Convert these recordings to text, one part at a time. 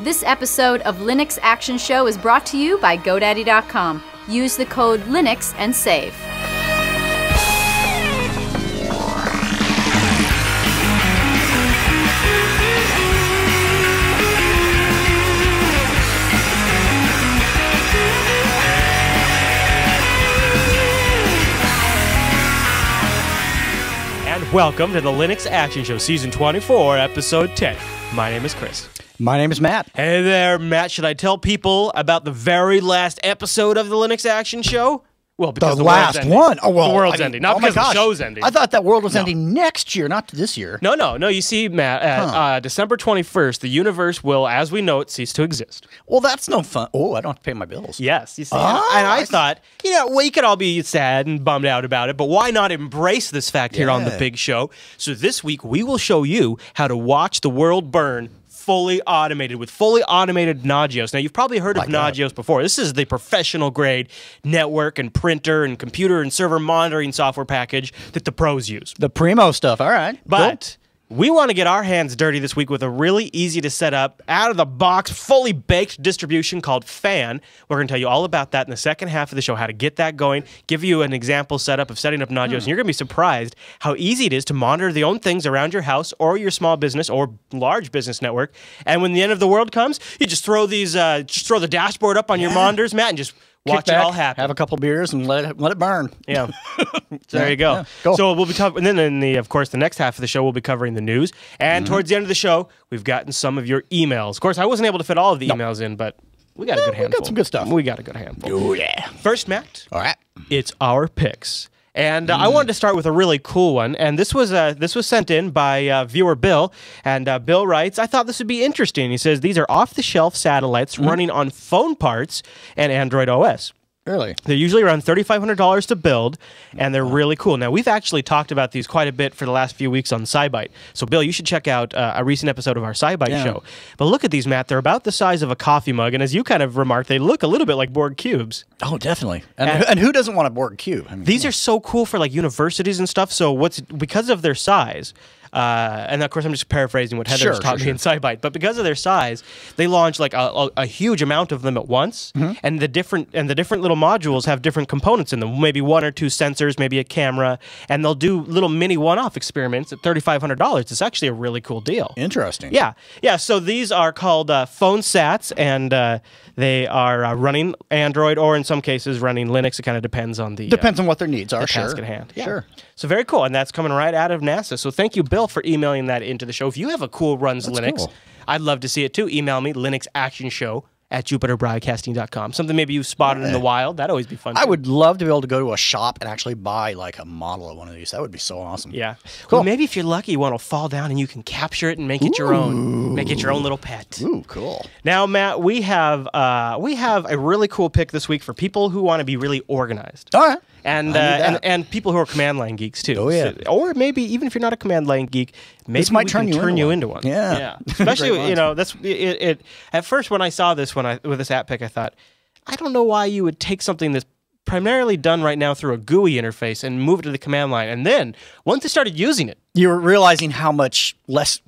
This episode of Linux Action Show is brought to you by GoDaddy.com. Use the code LINUX and save. And welcome to the Linux Action Show, Season 24, Episode 10. My name is Chris. My name is Matt. Hey there, Matt. Should I tell people about the very last episode of the Linux Action Show? Well, because the last one. Oh, well, the world's ending, not because the show's ending. I thought that world was ending next year, not this year. No. You see, Matt, December 21st, the universe will, as we know it, cease to exist. Well, that's no fun. Oh, I don't have to pay my bills. Yes, you see. And I thought, we could all be sad and bummed out about it, but why not embrace this fact here on the big show? So this week, we will show you how to watch the world burn fully automated with fully automated Nagios. Now, you've probably heard of Nagios before. This is the professional grade network and printer and computer and server monitoring software package that the pros use. The primo stuff. All right. But we want to get our hands dirty this week with a really easy to set up, out of the box, fully baked distribution called Fan. We're going to tell you all about that in the second half of the show, how to get that going, give you an example setup of setting up Nagios, and you're going to be surprised how easy it is to monitor the own things around your house or your small business or large business network. And when the end of the world comes, you just throw these, throw the dashboard up on your monitors, Matt, and just watch it all happen. Have a couple beers and let it burn. Yeah. So there you go. Yeah, cool. So we'll be talking, and then of course, the next half of the show, we'll be covering the news. And towards the end of the show, we've gotten some of your emails. Of course, I wasn't able to fit all of the emails in, but we got a good handful. We got some good stuff. We got a good handful. Oh, yeah. First, Matt. All right. It's our picks. And I wanted to start with a really cool one, and this was sent in by viewer Bill, and Bill writes, I thought this would be interesting. He says, these are off-the-shelf satellites running on phone parts and Android OS. Really? They're usually around $3,500 to build, and they're really cool. Now, we've actually talked about these quite a bit for the last few weeks on SciByte. So, Bill, you should check out a recent episode of our SciByte show. But look at these, Matt. They're about the size of a coffee mug, and as you kind of remarked, they look a little bit like Borg cubes. Oh, definitely. And who doesn't want a Borg cube? I mean, these are so cool for, like, universities and stuff. So, because of their size... and of course, I'm just paraphrasing what Heather taught me in SciByte. But because of their size, they launch like a huge amount of them at once, and the different little modules have different components in them. Maybe one or two sensors, maybe a camera, and they'll do little mini one-off experiments at $3,500. It's actually a really cool deal. Interesting. Yeah. So these are called phone sats, and they are running Android or in some cases running Linux. It kind of depends on the on what their needs are. Task at hand. Yeah. Sure. So very cool, and that's coming right out of NASA. So thank you, Bill, for emailing that into the show. If you have a cool runs Linux, I'd love to see it too. Email me, linuxactionshow@jupiterbroadcasting.com. Something maybe you've spotted in the wild. That'd always be fun. I would love to be able to go to a shop and actually buy like a model of one of these. That would be so awesome. Yeah. Cool. Well, maybe if you're lucky, one will fall down and you can capture it and make it your own. Make it your own little pet. Ooh, cool. Now, Matt, we have a really cool pick this week for people who want to be really organized. All right. And people who are command line geeks too. Oh yeah. So, or maybe even if you're not a command line geek, maybe this might we can turn you into one. Yeah. Especially that's it. At first, when I saw this, with this app pick, I thought, I don't know why you would take something that's primarily done right now through a GUI interface and move it to the command line. And then once I started using it, you're realizing how much less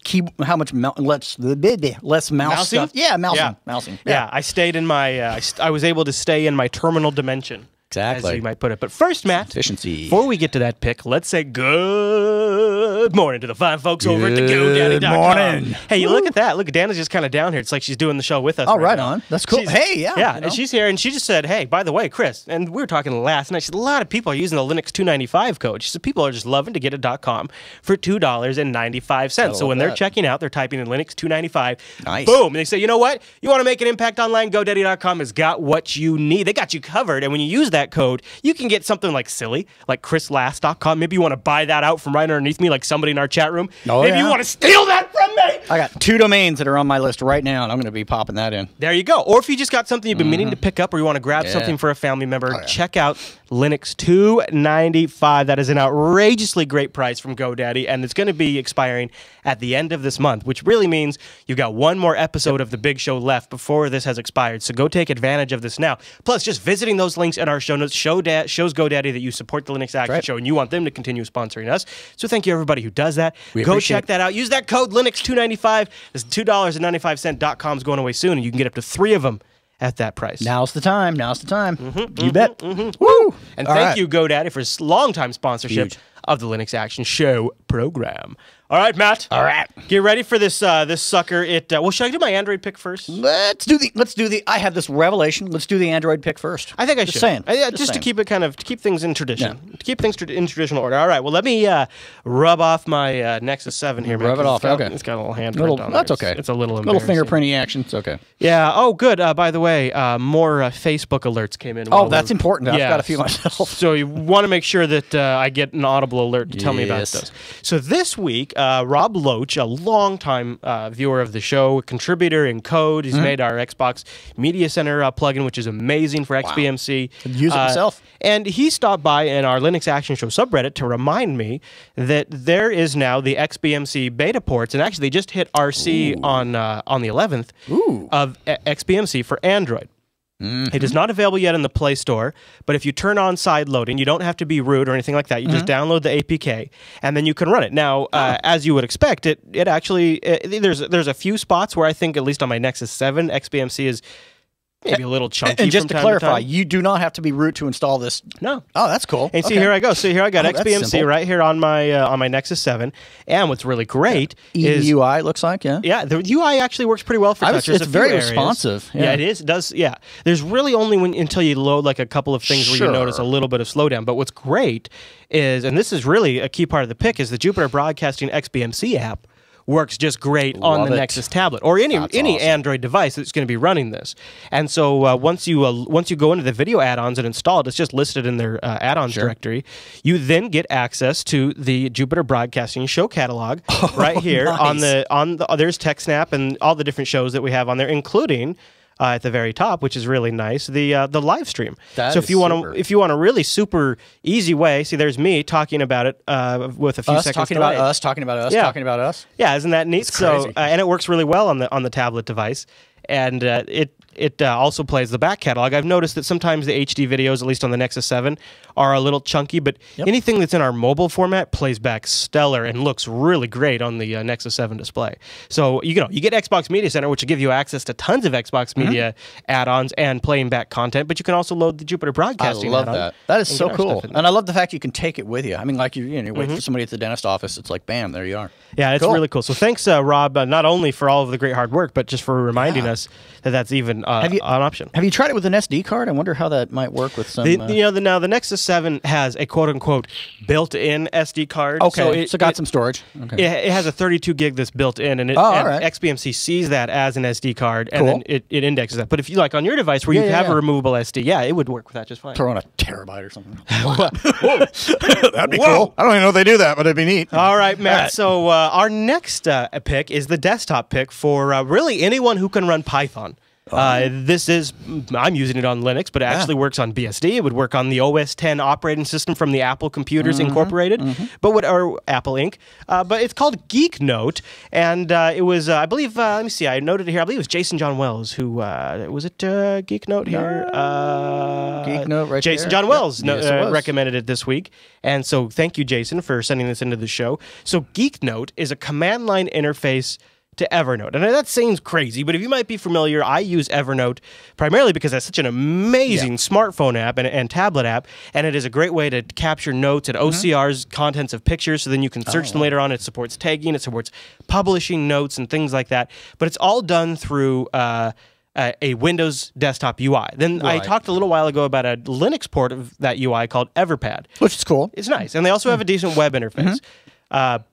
mouse stuff. Yeah, mousing. Yeah, I stayed in my. I was able to stay in my terminal dimension. Exactly. As you might put it. But first, Matt, efficiency. Before we get to that pick, let's say good morning to the fine folks over at the GoDaddy.com. Good morning. Hey, you look at that. Look, Dana's just kind of down here. It's like she's doing the show with us. Oh, right on. That's cool. Hey, yeah. Yeah, and she's here, and she just said, hey, by the way, Chris, and we were talking last night, she said, a lot of people are using the Linux 295 code. She said, people are just loving to get a .com for $2.95. So when they're checking out, they're typing in Linux 295. Nice. Boom. And they say, you know what? You want to make an impact online? GoDaddy.com has got what you need. They got you covered. And when you use that code, you can get something like silly, like chrislast.com. Maybe you want to buy that out from right underneath me, like somebody in our chat room. Maybe you want to steal that from me. I got 2 domains that are on my list right now, and I'm going to be popping that in. There you go. Or if you just got something you've been meaning to pick up, or you want to grab something for a family member, check out Linux 295. That is an outrageously great price from GoDaddy, and it's going to be expiring at the end of this month, which really means you've got one more episode of the big show left before this has expired. So go take advantage of this now. Plus, just visiting those links in our show notes shows GoDaddy that you support the Linux Action Show and you want them to continue sponsoring us. So thank you, everybody who does that. Go check that out. Use that code Linux $2.95. This $2.95.com is going away soon, and you can get up to 3 of them at that price. Now's the time. Now's the time. You bet. Woo! And thank you, GoDaddy, for his long-time sponsorship Huge. of the Linux Action Show program. All right, Matt. All right. Get ready for this this sucker. Well, should I do my Android pick first? Let's do the. I had this revelation. Let's do the Android pick first. I think I Just should. saying. Just to keep it to keep things in tradition. To keep things in traditional order. All right. Well, let me rub off my Nexus 7 here. Rub it off. Okay. It's got a little handprint on That's there. okay. It's a little little embarrassing. fingerprinty action. It's okay. Yeah. Oh, good. By the way, more Facebook alerts came in. Oh, that's important. I've got a few myself. So you want to make sure that I get an audible alert to tell me about those. So this week, Rob Loach, a longtime viewer of the show, contributor in code, he's made our Xbox Media Center plugin, which is amazing for XBMC. Use it himself. And he stopped by in our Linux Action Show subreddit to remind me that there is now the XBMC beta ports, and actually they just hit RC on the 11th of XBMC for Android. It is not available yet in the Play Store, but if you turn on side loading, you don't have to be root or anything like that. You just download the APK, and then you can run it. Now, as you would expect, it actually there's a few spots where I think, at least on my Nexus 7, XBMC is maybe a little chunky. And just from to time clarify, time. you do not have to be root to install this. No. Oh, that's cool. And see, here I go. So here I got that's XBMC simple. right here on my Nexus 7. And what's really great is UI looks like, yeah. Yeah, the UI actually works pretty well for touch. There's It's a few very areas. responsive. Yeah, it is. It does. Yeah, there's really only until you load like a couple of things where you notice a little bit of slowdown. But what's great is, and this is really a key part of the pick, is the Jupiter Broadcasting XBMC app works just great on the Nexus tablet or any awesome. Android device that's going to be running this. And so once you go into the video add-ons and install it, it's just listed in their add-ons directory. You then get access to the Jupiter Broadcasting show catalog right here nice. on the there's TechSnap and all the different shows that we have on there, including at the very top, which is really nice, the live stream. So if you want a really super easy way, see, there's me talking about it with a few seconds talking about us, talking about us, talking about us. Yeah, isn't that neat? So and it works really well on the tablet device, and it also plays the back catalog. I've noticed that sometimes the HD videos, at least on the Nexus 7, are a little chunky, but anything that's in our mobile format plays back stellar and looks really great on the Nexus 7 display. So you get Xbox Media Center, which will give you access to tons of Xbox Media add-ons and playing back content, but you can also load the Jupiter Broadcasting I love that. That is so cool. And I love the fact you can take it with you. I mean, like you wait for somebody at the dentist office, it's like, bam, there you are. Yeah, it's really cool. So thanks, Rob, not only for all of the great hard work, but just for reminding us that that's even an option. Have you tried it with an SD card? I wonder how that might work with some. Now the Nexus 7 has a quote-unquote built-in SD card. Okay, so it got some storage. Okay. It has a 32 gig that's built in, and XBMC sees that as an SD card, and then it indexes that. But if you like on your device where you have a removable SD, it would work with that just fine. Throw in a terabyte or something. That'd be cool. I don't even know if they do that, but it'd be neat. All right, Matt. All right. So our next pick is the desktop pick for really anyone who can run Python. This is, I'm using it on Linux, but it actually works on BSD. It would work on the OS X operating system from the Apple Computers Incorporated, or Apple Inc. But it's called Geek Note, and it was, I believe, let me see, I noted it here, I believe it was Jason John Wells who, was it Geek Note here? Geek Note right Jason there. John Wells Yes, recommended it this week, and so thank you, Jason, for sending this into the show. So Geek Note is a command line interface to Evernote. And that seems crazy, but if you might be familiar, I use Evernote primarily because that's such an amazing smartphone app and tablet app, and it is a great way to capture notes and OCRs, contents of pictures, so then you can search them later on. It supports tagging, it supports publishing notes and things like that, but it's all done through a Windows desktop UI. Then I talked a little while ago about a Linux port of that UI called Everpad. Which is cool. It's nice, and they also have a decent web interface. But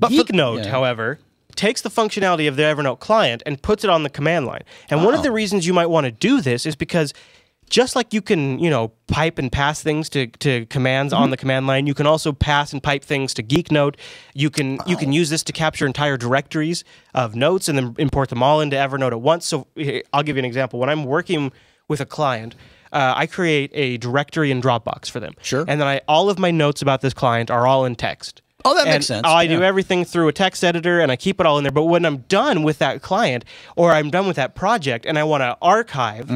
Geek Note, however, takes the functionality of the Evernote client and puts it on the command line. And one of the reasons you might want to do this is because just like you can, pipe and pass things to commands on the command line, you can also pass and pipe things to Geek Note. You can use this to capture entire directories of notes and then import them all into Evernote at once. So I'll give you an example. When I'm working with a client, I create a directory in Dropbox for them. Sure. And then all of my notes about this client are all in text. Oh, that makes sense. I do everything through a text editor, and I keep it all in there. But when I'm done with that client, or I'm done with that project, and I want to archive,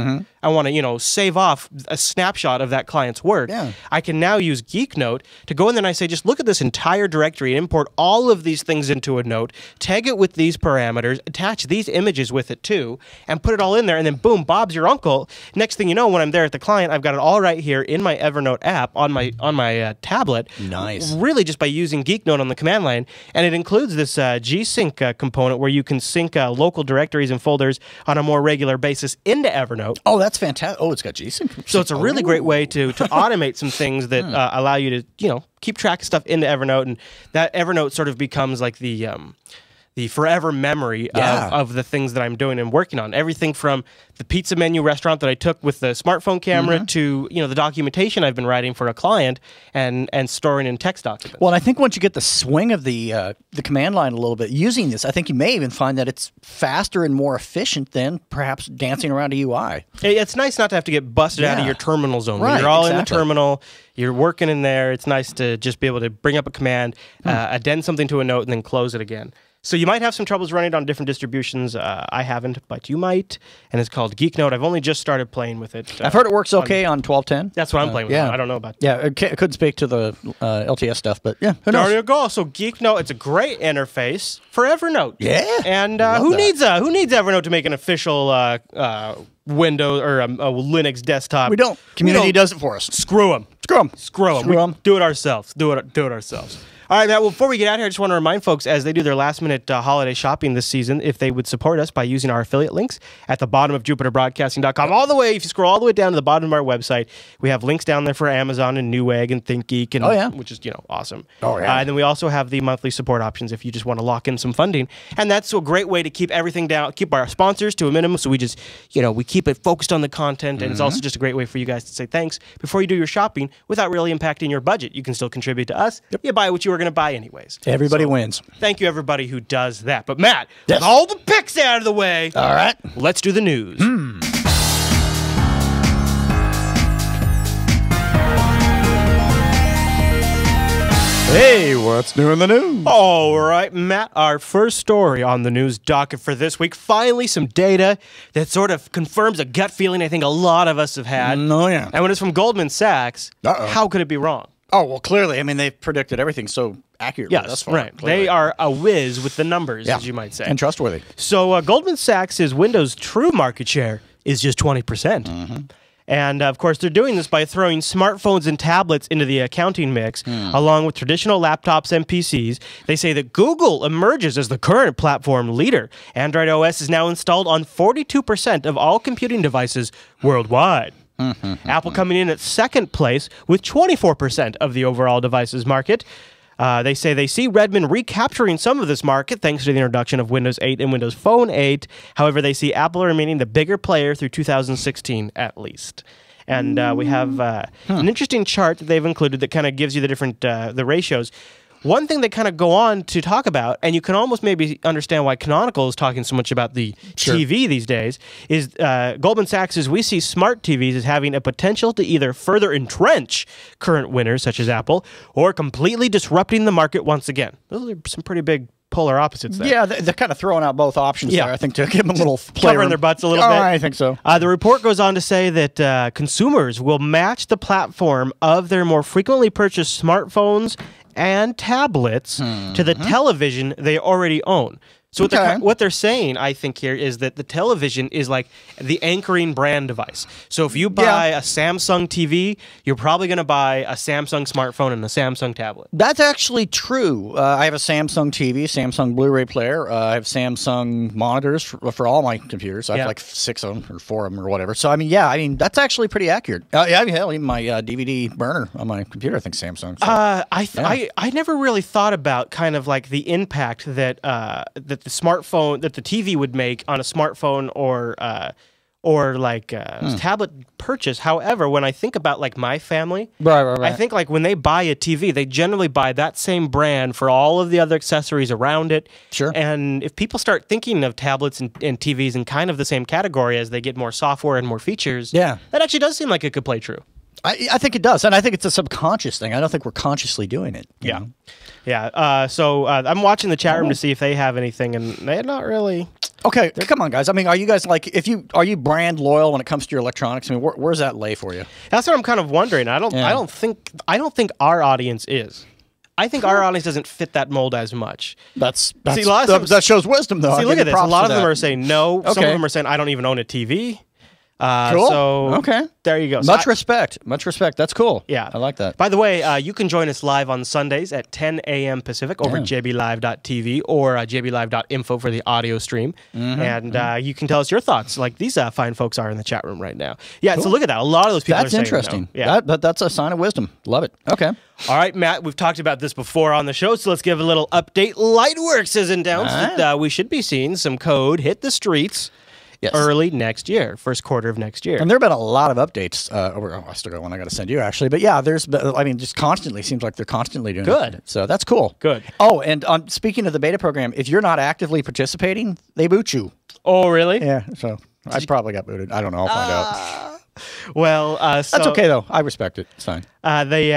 I want to, you know, save off a snapshot of that client's work, I can now use GeekNote to go in there and I say, just look at this entire directory and import all of these things into a note, tag it with these parameters, attach these images with it too, and put it all in there, and then boom, Bob's your uncle. Next thing you know, when I'm there at the client, I've got it all right here in my Evernote app on my tablet. Nice. Really just by using GeekNote on the command line, and it includes this G-Sync component where you can sync local directories and folders on a more regular basis into Evernote. Oh, that's fantastic. Oh, it's got G-Sync. So it's a really great way to automate some things that allow you to, you know, keep track of stuff into Evernote, and that Evernote sort of becomes like the forever memory of the things that I'm doing and working on. Everything from the pizza menu restaurant that I took with the smartphone camera to, you know, the documentation I've been writing for a client and storing in text documents. Well, and I think once you get the swing of the command line a little bit using this, I think you may even find that it's faster and more efficient than perhaps dancing around a UI. It's nice not to have to get busted out of your terminal zone. When you're all in the terminal, you're working in there. It's nice to just be able to bring up a command, addend something to a note, and then close it again. So you might have some troubles running it on different distributions. I haven't, but you might. And it's called GeekNote. I've only just started playing with it. I've heard it works okay on 1210. That's what I'm playing with. Yeah. I don't know about that. Yeah, I couldn't speak to the LTS stuff, but yeah, who knows? There you go. So GeekNote, it's a great interface for Evernote. Yeah. And who needs Evernote to make an official Windows or a Linux desktop? We don't. Community does it for us. Screw them. Screw them. Screw them. Do it ourselves. Do it ourselves. All right, Matt, well, before we get out here, I just want to remind folks, as they do their last-minute holiday shopping this season, if they would support us by using our affiliate links at the bottom of JupiterBroadcasting.com. All the way, if you scroll all the way down to the bottom of our website, we have links down there for Amazon and Newegg and ThinkGeek, and which is, you know, awesome. Oh, yeah. And then we also have the monthly support options if you just want to lock in some funding. And that's a great way to keep everything down, keep our sponsors to a minimum, so we just, you know, we keep it focused on the content, and it's also just a great way for you guys to say thanks before you do your shopping without really impacting your budget. You can still contribute to us. You buy what you were going to buy anyways. Everybody wins. Thank you, everybody who does that. But Matt, with all the picks out of the way, all right, let's do the news. Hey, what's new in the news? All right, Matt, our first story on the news docket for this week. Finally, some data that sort of confirms a gut feeling I think a lot of us have had. Oh, yeah. And when it's from Goldman Sachs, how could it be wrong? Oh, well, clearly. I mean, they've predicted everything so accurately. Yes, thus far, right. clearly. They are a whiz with the numbers, as you might say. And trustworthy. So Goldman Sachs' Windows true market share is just 20%. And, of course, they're doing this by throwing smartphones and tablets into the accounting mix, along with traditional laptops and PCs. They say that Google emerges as the current platform leader. Android OS is now installed on 42% of all computing devices worldwide. Apple coming in at second place with 24% of the overall devices market. They say they see Redmond recapturing some of this market thanks to the introduction of Windows 8 and Windows Phone 8. However, they see Apple remaining the bigger player through 2016 at least. And we have an interesting chart that they've included that kind of gives you the different the ratios. One thing they kind of go on to talk about, and you can almost maybe understand why Canonical is talking so much about the TV these days, is Goldman Sachs says we see smart TVs as having a potential to either further entrench current winners such as Apple or completely disrupting the market once again. Those are some pretty big polar opposites there. Yeah, they're kind of throwing out both options there, I think, to give them a little play covering their butts a little bit. I think so. The report goes on to say that consumers will match the platform of their more frequently purchased smartphones and tablets to the television they already own. So what they're saying, I think, here is that the television is like the anchoring brand device. So if you buy a Samsung TV, you're probably going to buy a Samsung smartphone and a Samsung tablet. That's actually true. I have a Samsung TV, Samsung Blu-ray player. I have Samsung monitors for all my computers. I have like 6 of them or 4 of them or whatever. So, I mean, that's actually pretty accurate. Hell, even my DVD burner on my computer, I think Samsung. So, I never really thought about kind of like the impact that the smartphone, that the TV would make on a smartphone or like tablet purchase. However, when I think about like my family, I think like when they buy a TV, they generally buy that same brand for all of the other accessories around it. Sure. And if people start thinking of tablets and TVs in kind of the same category as they get more software and more features, that actually does seem like it could play true. I think it does, and I think it's a subconscious thing. I don't think we're consciously doing it. You know? Yeah. So I'm watching the chat room to see if they have anything, and they're not really. Okay, come on, guys. I mean, are you guys like are you brand loyal when it comes to your electronics? I mean, where's that lay for you? That's what I'm kind of wondering. I don't think our audience is. I think our audience doesn't fit that mold as much. That shows wisdom, though. See, look at this. A lot of them are saying no. Okay. Some of them are saying I don't even own a TV. Cool. So there you go. Much respect. That's cool. Yeah, I like that. By the way, you can join us live on Sundays at 10 a.m. Pacific over at jblive.tv or jblive.info for the audio stream, and you can tell us your thoughts, like these fine folks are in the chat room right now. Yeah, cool. So look at that. A lot of those people. That's are saying interesting. No. Yeah, that's a sign of wisdom. Love it. Okay. All right, Matt, we've talked about this before on the show, so let's give a little update. Lightworks has announced that we should be seeing some code hit the streets early next year, first quarter of next year. And there have been a lot of updates I still got one I got to send you, actually. But yeah, just constantly, seems like they're constantly doing it. So that's cool. Good. Oh, and speaking of the beta program, if you're not actively participating, they boot you. Oh, really? Yeah, so I probably got booted. I don't know. I'll find out. Well, that's okay though. I respect it. It's fine. They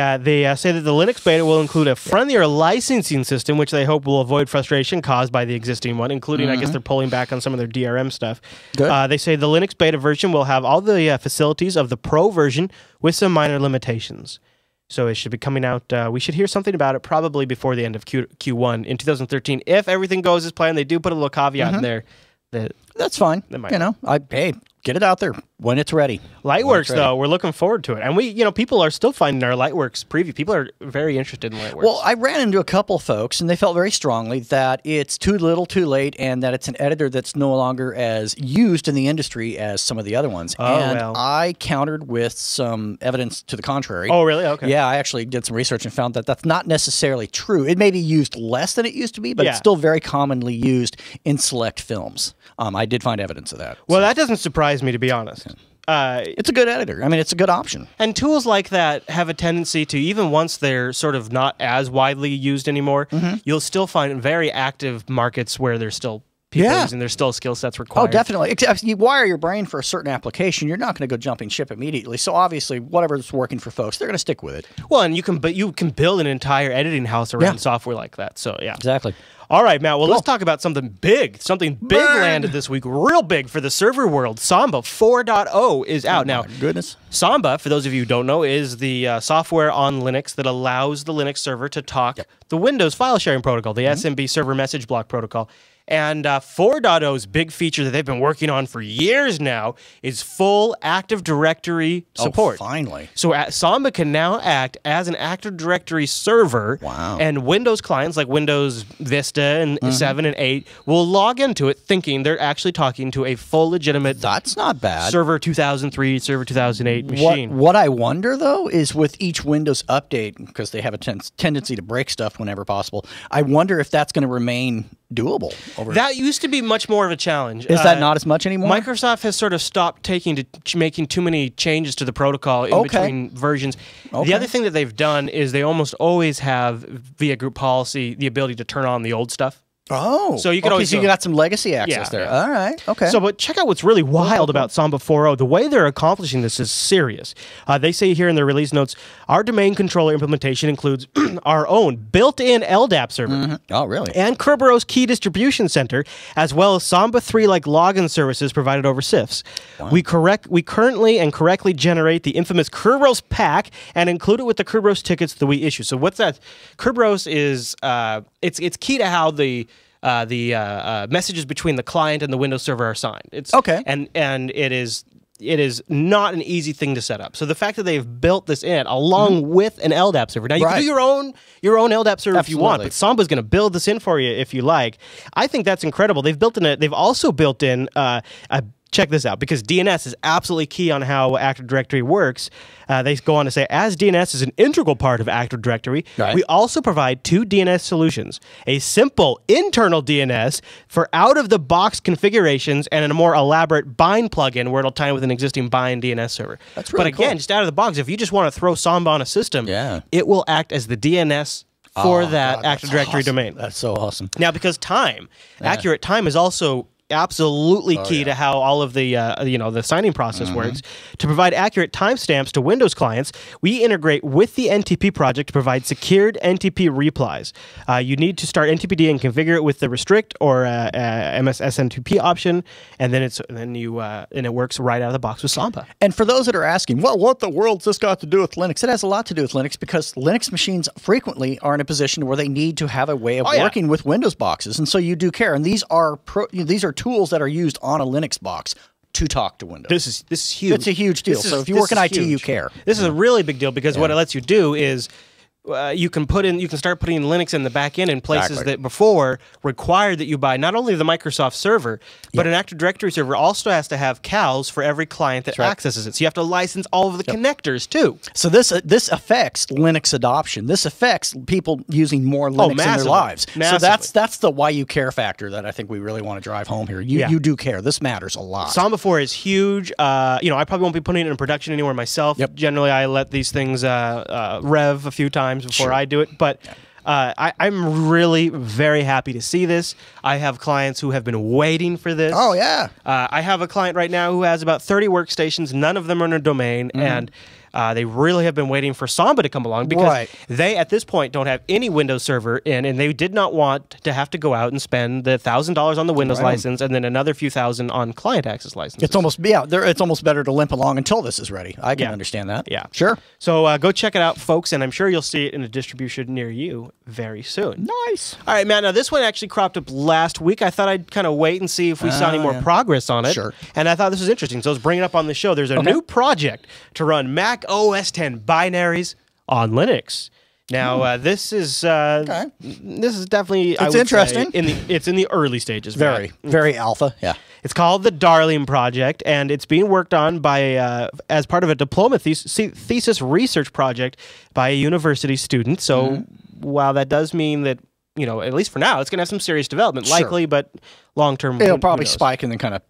say that the Linux beta will include a friendlier licensing system, which they hope will avoid frustration caused by the existing one, including I guess they're pulling back on some of their DRM stuff. Good. They say the Linux beta version will have all the facilities of the Pro version with some minor limitations. So it should be coming out. We should hear something about it probably before the end of Q1 in 2013. If everything goes as planned, they do put a little caveat in there. That's fine. Hey, get it out there when it's ready. Lightworks, though, we're looking forward to it. And people are still finding our Lightworks preview. People are very interested in Lightworks. Well, I ran into a couple folks, and they felt very strongly that it's too little, too late, and that it's an editor that's no longer as used in the industry as some of the other ones. I countered with some evidence to the contrary. Oh, really? Okay. Yeah, I actually did some research and found that that's not necessarily true. It may be used less than it used to be, but it's still very commonly used in select films. I did find evidence of that. Well, that doesn't surprise me, to be honest. It's a good editor. I mean, it's a good option. And tools like that have a tendency to, even once they're sort of not as widely used anymore, you'll still find very active markets where there's still people using, there's still skill sets required. Oh, definitely. Except you wire your brain for a certain application, you're not going to go jumping ship immediately. So obviously, whatever's working for folks, they're going to stick with it. Well, and you can build an entire editing house around software like that. So yeah, exactly. All right, Matt. Well, let's talk about something big. Something big landed this week, real big for the server world. Samba 4.0 is out now. Goodness. Samba, for those of you who don't know, is the software on Linux that allows the Linux server to talk the Windows file sharing protocol, the SMB server message block protocol. And 4.0's big feature that they've been working on for years now is full Active Directory support. Oh, finally. So Samba can now act as an Active Directory server. Wow. And Windows clients like Windows Vista and 7 and 8 will log into it thinking they're actually talking to a full legitimate That's not bad. Server 2003, Server 2008 machine. What I wonder, though, is with each Windows update, because they have a tendency to break stuff whenever possible, I wonder if that's going to remain doable. That used to be much more of a challenge. Is that not as much anymore? Microsoft has sort of stopped making too many changes to the protocol in between versions. The other thing that they've done is they almost always have, via group policy, the ability to turn on the old stuff. Oh, so you can always you got some legacy access there. All right, okay. So, but check out what's really wild about Samba 4.0. The way they're accomplishing this is serious. They say here in their release notes, our domain controller implementation includes our own built-in LDAP server. Oh, really? And Kerberos key distribution center, as well as Samba 3-like login services provided over CIFS. Wow. We currently and correctly generate the infamous Kerberos pack and include it with the Kerberos tickets that we issue. So what's that? Kerberos is it's key to how the messages between the client and the Windows server are signed. It's and it is not an easy thing to set up. So the fact that they've built this in along with an LDAP server. Now you can do your own LDAP server if you want, but Samba's going to build this in for you if you like. I think that's incredible. They've also built in check this out, because DNS is absolutely key on how Active Directory works. They go on to say, as DNS is an integral part of Active Directory, we also provide two DNS solutions. A simple internal DNS for out-of-the-box configurations and a more elaborate bind plugin where it'll tie in with an existing bind DNS server. That's really cool. Just out of the box, if you just want to throw Samba on a system, it will act as the DNS for that Active Directory domain. That's so awesome. Now, because accurate time is also absolutely key to how all of the the signing process works. To provide accurate timestamps to Windows clients, we integrate with the NTP project to provide secured NTP replies. You need to start NTPD and configure it with the restrict or MSSNTP option, and then it works right out of the box with Samba. And for those that are asking, well, what the world's this got to do with Linux? It has a lot to do with Linux because Linux machines frequently are in a position where they need to have a way of working with Windows boxes, and so you do care. And these are tools that are used on a Linux box to talk to Windows. This is huge. It's a huge deal. So if you work in IT, you care. This is a really big deal because what it lets you do is you can start putting Linux in the back end in places that before required that you buy not only the Microsoft server, but an Active Directory server also has to have CALs for every client that accesses it. So you have to license all of the connectors too. So this affects Linux adoption. This affects people using more Linux in their lives. Massively. So that's the why you care factor that I think we really want to drive home here. You do care. This matters a lot. Samba 4 is huge. I probably won't be putting it in production anywhere myself. Generally, I let these things rev a few times before I do it, but I'm really very happy to see this. I have clients who have been waiting for this. Oh, yeah. I have a client right now who has about 30 workstations. None of them are in a domain, and they really have been waiting for Samba to come along because they, at this point, don't have any Windows server in, and they did not want to have to go out and spend the $1,000 on the Windows license and then another few thousand on client access licenses. It's almost it's almost better to limp along until this is ready. I can understand that. Yeah, sure. So go check it out, folks, and I'm sure you'll see it in a distribution near you very soon. Nice. All right, Matt. Now this one actually cropped up last week. I thought I'd kind of wait and see if we saw any more progress on it. Sure. And I thought this was interesting, so let's bring it up on the show. There's a new project to run Mac OS X binaries on Linux. Now, this is definitely it's interesting. It's in the early stages. Very alpha. Yeah. It's called the Darling Project, and it's being worked on by as part of a diploma thesis research project by a university student. So while that does mean that at least for now, it's going to have some serious development, likely, but long term, it'll probably spike and then kind of.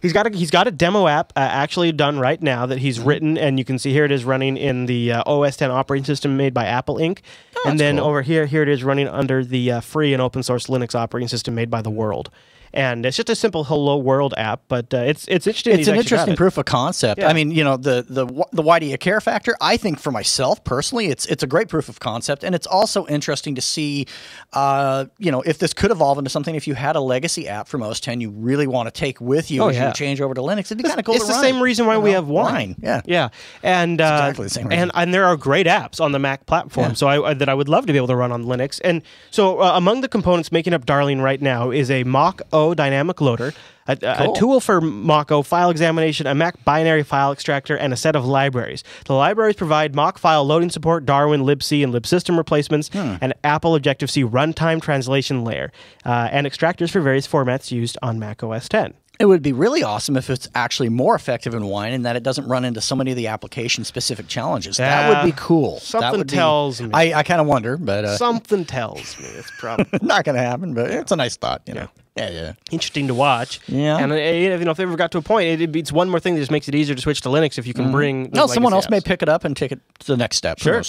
He's got a demo app actually done right now that he's written, and you can see here it is running in the OS X operating system made by Apple Inc. And then over here it is running under the free and open source Linux operating system made by the World. And it's just a simple Hello World app, but it's interesting. It's an interesting proof of concept. Yeah. I mean, the why do you care factor? I think for myself personally, it's a great proof of concept, and it's also interesting to see, if this could evolve into something. If you had a legacy app from OS X you really want to take with you as you change over to Linux, it'd be kind of cool. It's the same reason why we have Wine. Yeah, and it's exactly the same reason. And there are great apps on the Mac platform, so I would love to be able to run on Linux. And so among the components making up Darling right now is a Mach-O dynamic loader, a tool for Mach-O file examination, a Mac binary file extractor, and a set of libraries. The libraries provide Mach file loading support, Darwin, libc, and libsystem replacements, and Apple Objective-C runtime translation layer, and extractors for various formats used on Mac OS X. It would be really awesome if it's actually more effective in Wine and that it doesn't run into so many of the application-specific challenges. That would be cool. Something tells me. I kind of wonder, but... something tells me it's probably... not going to happen, but it's a nice thought, you know. Yeah. Interesting to watch. Yeah. And if they ever got to a point, it's one more thing that just makes it easier to switch to Linux if you can bring... someone else may pick it up and take it to the next step. Sure.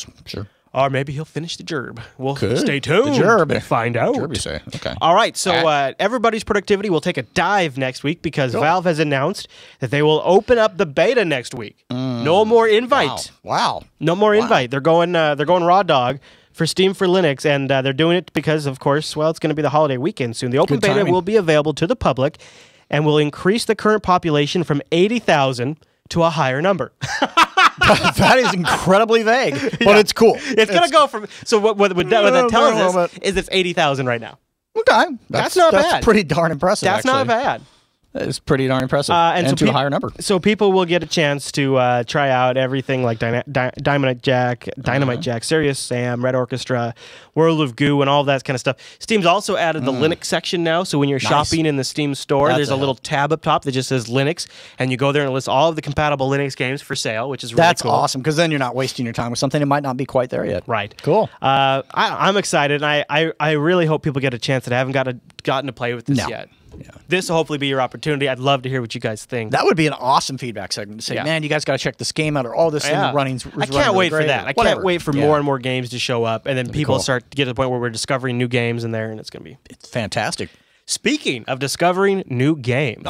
Or maybe he'll finish the gerb. We'll stay tuned. The gerb. Find out. Gerb, you say. Okay. All right. So everybody's productivity will take a dive next week because Valve has announced that they will open up the beta next week. No more invite. Wow. No more invite. They're going raw dog for Steam for Linux, and they're doing it because, of course, it's going to be the holiday weekend soon. The open beta will be available to the public and will increase the current population from 80,000 to a higher number. That is incredibly vague, but it's cool. It's going to go from... So what that tells us is it's 80,000 right now. Okay. That's not bad. That's pretty darn impressive, That's not bad. That is pretty darn impressive, and so to a higher number. So people will get a chance to try out everything like Dynamite Jack, Serious Sam, Red Orchestra, World of Goo, and all that kind of stuff. Steam's also added the Linux section now, so when you're shopping in the Steam store, there's a little tab up top that just says Linux, and you go there and it lists all of the compatible Linux games for sale, which is really cool. That's awesome, because then you're not wasting your time with something that might not be quite there yet. Right. Cool. I'm excited, and I really hope people get a chance that haven't gotten to play with this yet. Yeah. This will hopefully be your opportunity. I'd love to hear what you guys think. That would be an awesome feedback segment to say, man, you guys got to check this game out, or all this thing running's I can't wait for that. I can't wait for more and more games to show up, and then people start to get to the point where we're discovering new games in there, and it's going to be... It's fantastic. speaking of discovering new games,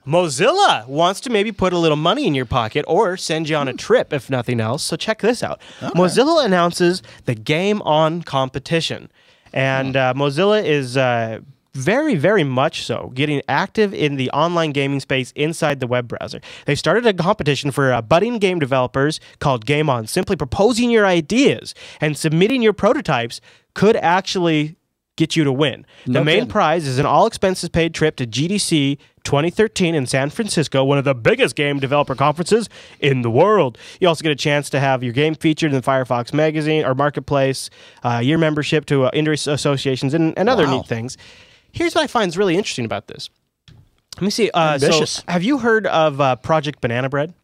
Mozilla wants to maybe put a little money in your pocket or send you on a trip, if nothing else. So check this out. Okay. Mozilla announces the Game On competition. And Mozilla is very, very much so getting active in the online gaming space inside the web browser. They started a competition for budding game developers called Game On. Simply proposing your ideas and submitting your prototypes could actually get you to win. The main prize is an all-expenses-paid trip to GDC 2013 in San Francisco, one of the biggest game developer conferences in the world. You also get a chance to have your game featured in the Firefox magazine or marketplace, your membership to industry associations, and other neat things. Here's what I find is really interesting about this. Let me see. So have you heard of Project Banana Bread?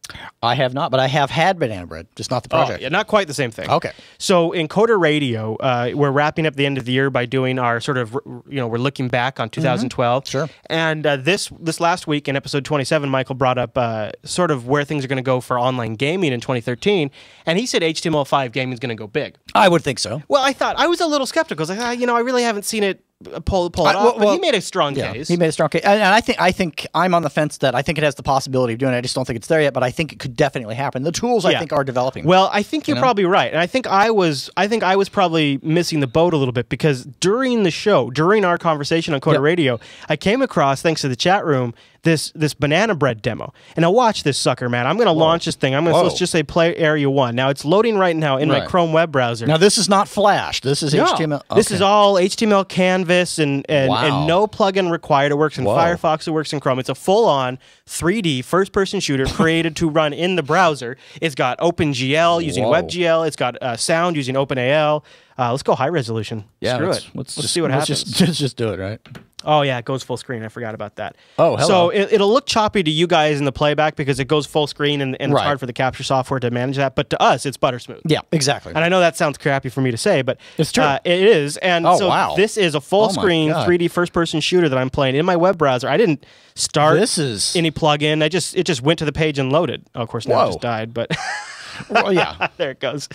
I have not, but I have had Banana Bread, just not the project. Oh, yeah, not quite the same thing. Okay. So in Coder Radio, we're wrapping up the end of the year by doing our sort of, we're looking back on 2012. Sure. And this last week in episode 27, Michael brought up sort of where things are going to go for online gaming in 2013. And he said HTML5 gaming is going to go big. I would think so. Well, I was a little skeptical. I was like, I really haven't seen it pull it off, but he made a strong case. He made a strong case, and I think I'm on the fence that I think it has the possibility of doing it. I just don't think it's there yet, but I think it could definitely happen. The tools I think are developing. Well, I think you're probably right, and I think I was probably missing the boat a little bit because during the show, during our conversation on Coder Radio, I came across, thanks to the chat room, this Banana Bread demo. And now watch this sucker, man. I'm going to launch this thing. I'm going to, let's just say play area 1. Now it's loading right now in my Chrome web browser. Now this is not Flash. This is HTML. Okay. This is all HTML canvas and no plugin required. It works in Firefox. It works in Chrome. It's a full-on 3D first-person shooter created to run in the browser. It's got OpenGL using WebGL. It's got sound using OpenAL. Let's go high resolution. Yeah, Screw it. Let's see what happens. Let's just do it, right? Oh, yeah, it goes full screen. I forgot about that. Oh, hello. So it'll look choppy to you guys in the playback because it goes full screen and it's hard for the capture software to manage that. But to us, it's butter smooth. Yeah, exactly. And I know that sounds crappy for me to say, but it's true. It is. And so this is a full screen 3D first-person shooter that I'm playing in my web browser. I didn't start any plugin. It just went to the page and loaded. Oh, of course, now it just died, but... Well, yeah, there it goes.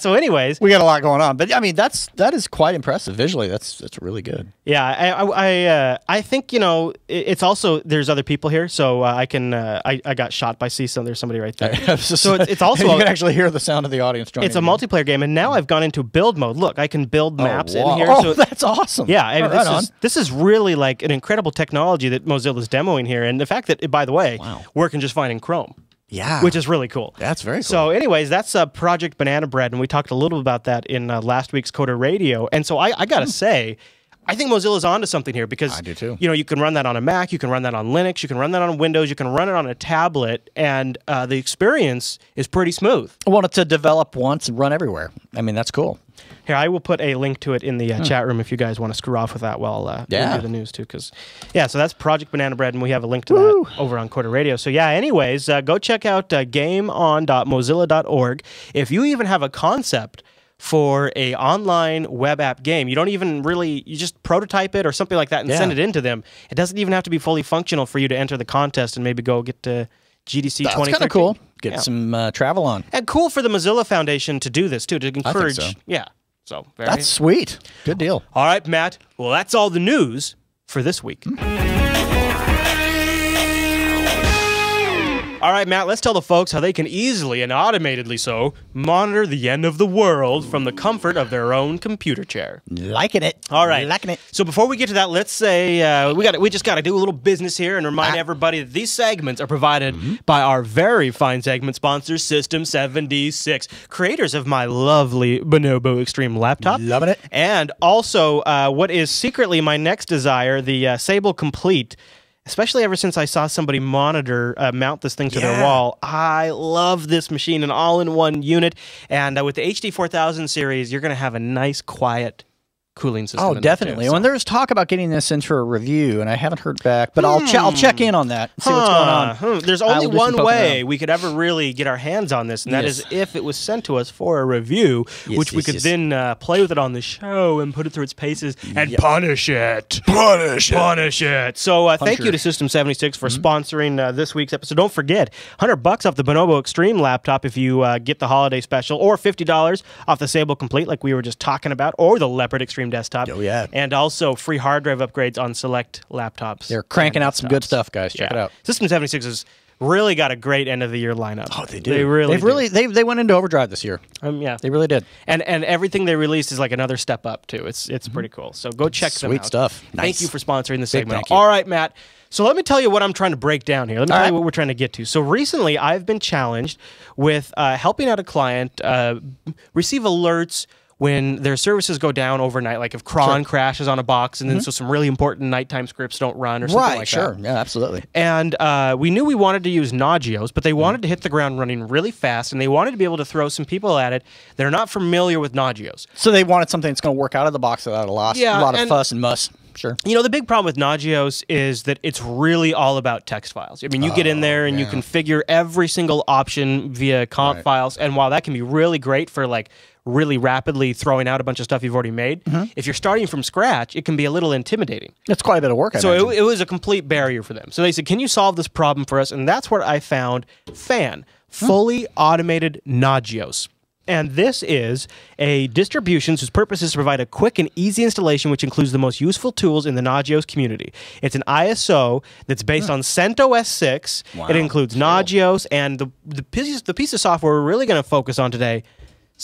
So, anyways, we got a lot going on, but I mean, that is quite impressive visually. That's really good. Yeah, I think it's also there's other people here, so I can I got shot by CISO. There's somebody right there. So it's also you can actually hear the sound of the audience joining. It's a multiplayer game, and now I've gone into build mode. Look, I can build maps in here. Oh, so that's awesome. Yeah, this is really like an incredible technology that Mozilla's demoing here, and the fact that by the way, working just fine in Chrome. Yeah. Which is really cool. That's very cool. So anyways, that's Project Banana Bread, and we talked a little about that in last week's Coder Radio. And so I got to say, I think Mozilla's onto something here because I do too. You can run that on a Mac, you can run that on Linux, you can run that on Windows, you can run it on a tablet, and the experience is pretty smooth. I want it to develop once and run everywhere. I mean, that's cool. Here, I will put a link to it in the chat room if you guys want to screw off with that while we do the news too. Because so that's Project Banana Bread, and we have a link to that over on Coder Radio. So anyways, go check out gameon.mozilla.org. If you even have a concept for a online web app game, you don't even you just prototype it or something like that and send it into them. It doesn't even have to be fully functional for you to enter the contest and maybe go get to GDC 2013. That's kind of cool. Get some travel on. And cool for the Mozilla Foundation to do this too, to encourage. I think so. Yeah. So that's sweet. Good deal. All right, Matt. Well, that's all the news for this week. All right, Matt, let's tell the folks how they can easily and automatedly so monitor the end of the world from the comfort of their own computer chair. Liking it. All right. Liking it. So before we get to that, let's say we just got to do a little business here and remind everybody that these segments are provided by our very fine segment sponsor, System76, creators of my lovely Bonobo Extreme laptop. Loving it. And also what is secretly my next desire, the Sable Complete. Especially ever since I saw somebody mount this thing to their wall. I love this machine, an all-in-one unit. And with the HD 4000 series, you're going to have a nice, quiet cooling system. Oh, definitely. When there's talk about getting this into a review, and I haven't heard back, but I'll check in on that and see what's going on. There's only one way we could ever really get our hands on this, and that is if it was sent to us for a review, which we could then play with it on the show and put it through its paces and punish it. Punish it. So thank you to System76 for sponsoring this week's episode. Don't forget, $100 off the Bonobo Extreme laptop if you get the holiday special, or $50 off the Sable Complete like we were just talking about, or the Leopard Extreme Cream desktop. Oh, yeah. And also free hard drive upgrades on select laptops. They're cranking out some good stuff, guys. Check it out. System 76 has really got a great end of the year lineup. Oh, they do. They They went into overdrive this year. Yeah, they really did. And everything they released is like another step up too. It's pretty cool. So go check them out. Sweet stuff. Nice. Thank you for sponsoring the segment. thank you. All right, Matt. So let me tell you what I'm trying to break down here. Let me tell you what we're trying to get to. So recently, I've been challenged with helping out a client receive alerts when their services go down overnight, like if cron crashes on a box, and then so some really important nighttime scripts don't run or something like that. Sure. Yeah, absolutely. And we knew we wanted to use Nagios, but they wanted to hit the ground running really fast, and they wanted to be able to throw some people at it that are not familiar with Nagios. So they wanted something that's going to work out of the box without a lot of fuss and muss. Sure. You know, the big problem with Nagios is that it's really all about text files. I mean, you get in there and you configure every single option via comp files, and while that can be really great for like really rapidly throwing out a bunch of stuff you've already made, if you're starting from scratch, it can be a little intimidating. It's quite a bit of work, So it was a complete barrier for them. So they said, can you solve this problem for us? And that's where I found Fan, fully automated Nagios. And this is a distribution whose purpose is to provide a quick and easy installation, which includes the most useful tools in the Nagios community. It's an ISO that's based on CentOS 6. Wow. It includes Nagios, and the piece of software we're really going to focus on today,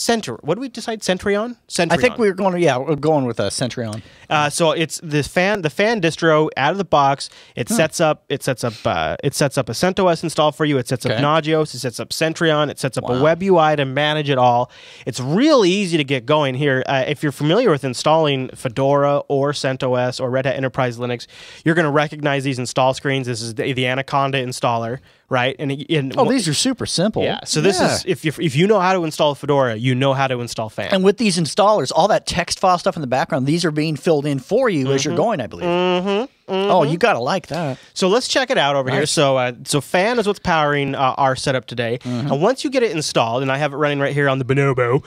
what did we decide? Centurion? I think we're going with Centurion. So it's the fan distro out of the box. It sets up a CentOS install for you. It sets up Nagios. It sets up Centurion. It sets up a web UI to manage it all. It's really easy to get going here. If you're familiar with installing Fedora or CentOS or Red Hat Enterprise Linux, you're going to recognize these install screens. This is the Anaconda installer, right? And these are super simple. Yeah. So this is if you know how to install Fedora, you know how to install Fan. And with these installers, all that text file stuff in the background, these are being filled in for you as you're going, I believe. Oh, you got to like that. So let's check it out over here. So Fan is what's powering our setup today. And once you get it installed, and I have it running right here on the Bonobo,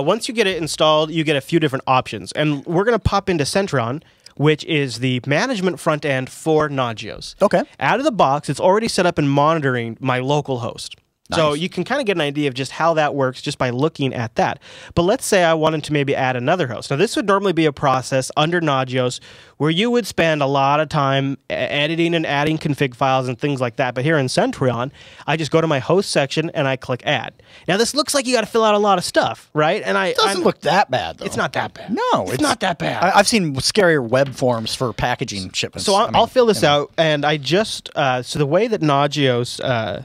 once you get it installed, you get a few different options. And we're going to pop into Centron, which is the management front end for Nagios. Okay. Out of the box, it's already set up and monitoring my local host. So you can kind of get an idea of just how that works just by looking at that. But let's say I wanted to maybe add another host. Now, this would normally be a process under Nagios where you would spend a lot of time editing and adding config files and things like that. But here in Centurion, I just go to my host section and I click add. Now, this looks like you got to fill out a lot of stuff, right? And it doesn't look that bad, though. It's not that bad. No, it's not that bad. I've seen scarier web forms for packaging shipments. So I'll fill this out, and I just so the way that Nagios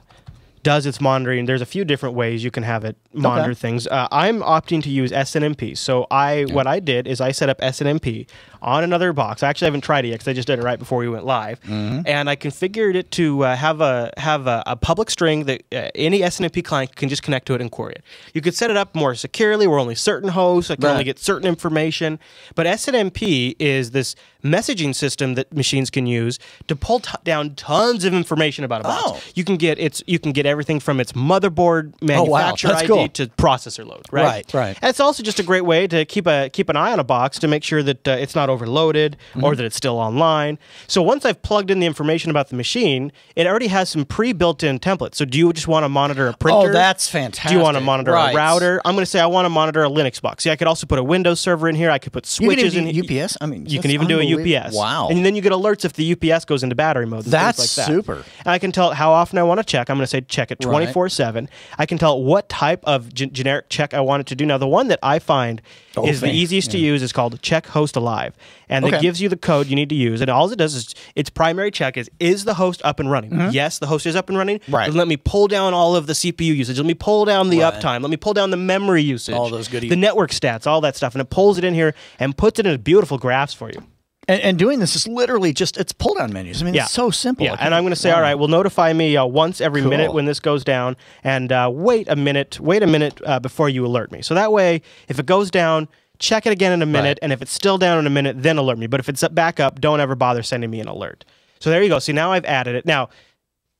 does its monitoring, there's a few different ways you can have it monitor things. I'm opting to use SNMP. So what I did is I set up SNMP on another box. I actually haven't tried it yet because I just did it right before we went live. And I configured it to have a public string that any SNMP client can just connect to it and query it. You could set it up more securely where only certain hosts can only get certain information. But SNMP is this messaging system that machines can use to pull down tons of information about a box. You can get everything from its motherboard manufacturer ID to processor load, right? Right. And it's also just a great way to keep an eye on a box to make sure that it's not overloaded or that it's still online. So once I've plugged in the information about the machine, it already has some pre-built-in templates. So do you just want to monitor a printer? Oh, that's fantastic. Do you want to monitor a router? I'm going to say I want to monitor a Linux box. See, I could also put a Windows server in here. I could put switches in UPS. I mean, you can even do a UPS. Wow. And then you get alerts if the UPS goes into battery mode. That's like that. super. And I can tell it how often I want to check. I'm going to say check it 24/7. I can tell it what type of generic check I want it to do. Now, the one that I find is the easiest to use is called check host alive. And it gives you the code you need to use. And all it does is its primary check is the host up and running? Yes, the host is up and running. Right. Let me pull down all of the CPU usage. Let me pull down the uptime. Let me pull down the memory usage. All those goodies. The network stats, all that stuff. And it pulls it in here and puts it in beautiful graphs for you. And doing this is literally just, it's pull-down menus. I mean, it's so simple. Yeah, and I'm going to say, all right, well, notify me once every minute when this goes down, and wait a minute before you alert me. So that way, if it goes down, check it again in a minute, and if it's still down in a minute, then alert me. But if it's back up, don't ever bother sending me an alert. So there you go. See, now I've added it. Now,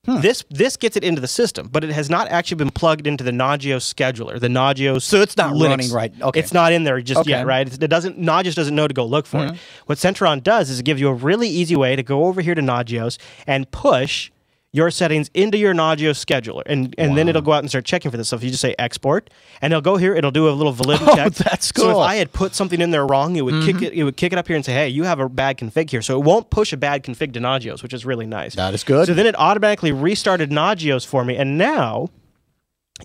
this gets it into the system, but it has not actually been plugged into the Nagios scheduler, the Nagios. So it's not Linux. running right. Okay. It's not in there just yet, right? Nagios doesn't know to go look for it. What Centron does is it gives you a really easy way to go over here to Nagios and push your settings into your Nagios scheduler, and then it'll go out and start checking for this stuff. You just say export, and it'll go here. It'll do a little validity check. That's cool. So if I had put something in there wrong, it would kick it. It would kick it up here and say, "Hey, you have a bad config here." So it won't push a bad config to Nagios, which is really nice. That is good. So then it automatically restarted Nagios for me, and now,